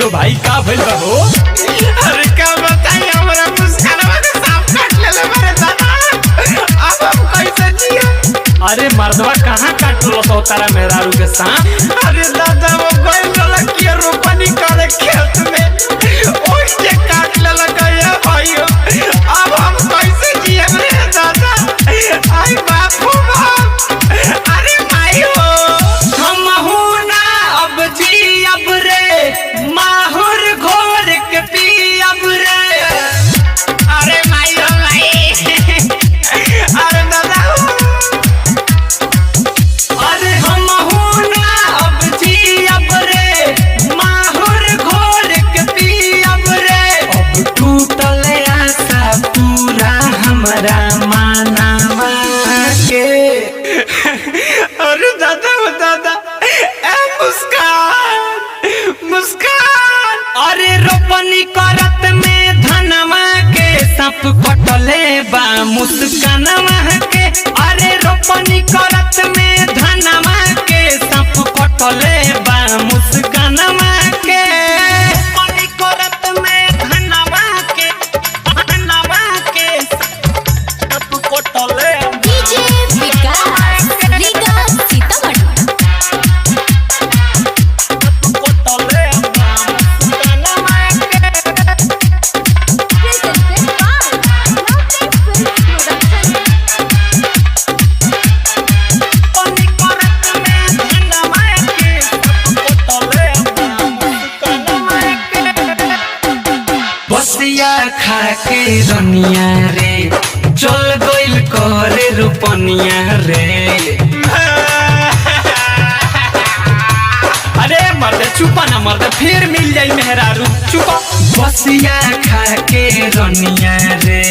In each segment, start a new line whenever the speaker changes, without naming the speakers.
हो भाई का भइल बा हो?
अरे क्या बताई हमरा मुस्कानवा के सांप काट लेले मेरे दादा। अब हम कैसे जिए?
अरे मर्दवा कहाँ काट लो तो तारा मेहरारू के सांप?
अरे दादा वो गइल रहल कि रोपनी करे खेत में ओइ जे काट लेलक ये भाइयो। अब हम कैसे जिए रे दादा? आई बापू बाप। अरे माई हो
हमहू ना अब जियब रे, माहुर घोर के पियब रे।
अरे माई हो माई। अरे दादा
अरे हमहू ना अब जियब रे, माहुर घोर के पियब रे। अब टूटल आशा पूरा हमरा मानवा के।
अरे दादा वो दादा ए मुस्कान मुस्कान।
अरे रोपनी करत में धनवा के सांप कटले बा मुस्कानवा के। अरे रोपनी करत में धनवा के सांप कटले बा मुस्कानवा के। रोपनी करत में धनवा के सांप कटले
डीजे विकास रीगा सीतामढ़ी।
बसिया खा के रनिया रे, चल गइल करे रोपनिया रे। अरे मर्द चुपा ना मर्द, फिर मिल जाई मेहरारू चुपा। बसिया खा के रनिया रे,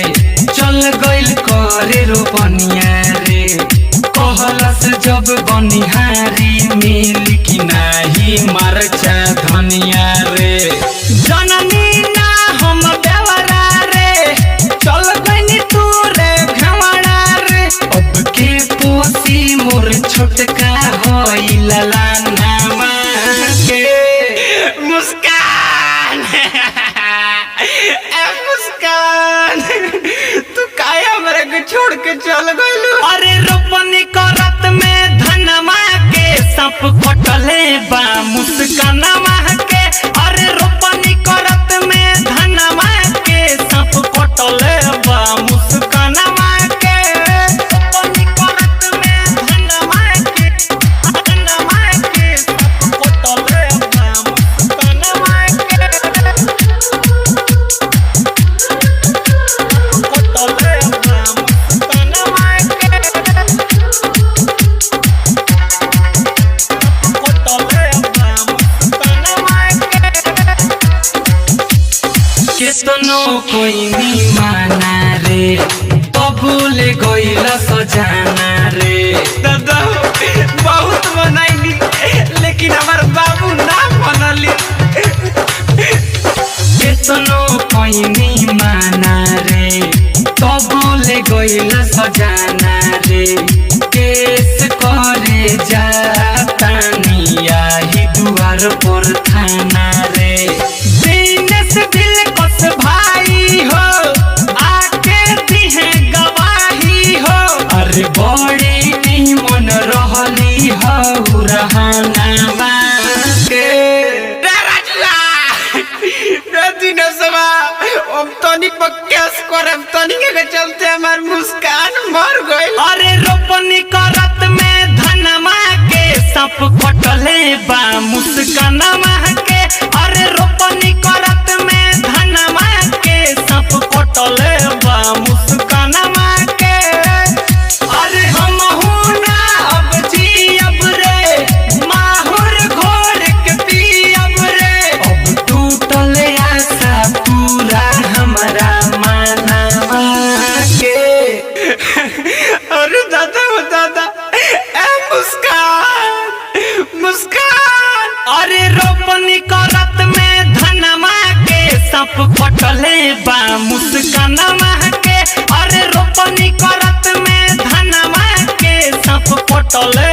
चल गइल करे रोपनिया रे। कहलस जब बनिहारी मिल की नाही मरचा धनिया रे। जननी ना हम बेवरा रे, चल गइनी तू रे घवड़ा रे। अब के पोसी मोर छोटका होइल लानामा के।
मुस्कान। ए मुस्कान तू काहे हमरा के छोड़ के चल गइलू?
अरे रोपनी करत में धनमा के सांप कटले बा मुस्कानवा के। अरे रोपनी करत में धनमा के सांप कटले बा मुस्कानवा के। रोपनी करत में धनमा के सांप कटले बा मुस्कानवा के। केतनो कोई नी माना रे, बबूले गइल सजाना रे।
दादा बहुत बनाइली लेकिन हमार बाबू ना बनली।
केतनो कोई नी माना रे, बबूले गइल सजाना रे। केस करे जातानी आही दुआर पर थाना रे। दिनेश दिल कस भाई हो, आके दिहे गवाही हो। अरे बड़ी निमन रहली हो रहनामा के।
रे राजुआ रे दिनेशवा अब तनी पक्केस करब तनी के चलते हमार मुस्कान मर गइल।
अरे रोपनी करत में धनमा के सांप कटले बा मुस्कानवा के। अरे रोपनी करत में धनमा के सांप कटले बा मुस्कानवा के। अरे हमहू ना अब जियब रे, माहुर घोर के पियब रे। अब टूटल आशा पूरा हमरा मानवा के।
अरे दादा वो दादा ए मुस्कान मुस्कान।
अरे रोपनी करत में धनमा के सांप कटले बा मुस्कानवा के। अरे रोपनी करत में धनमा के सांप कटले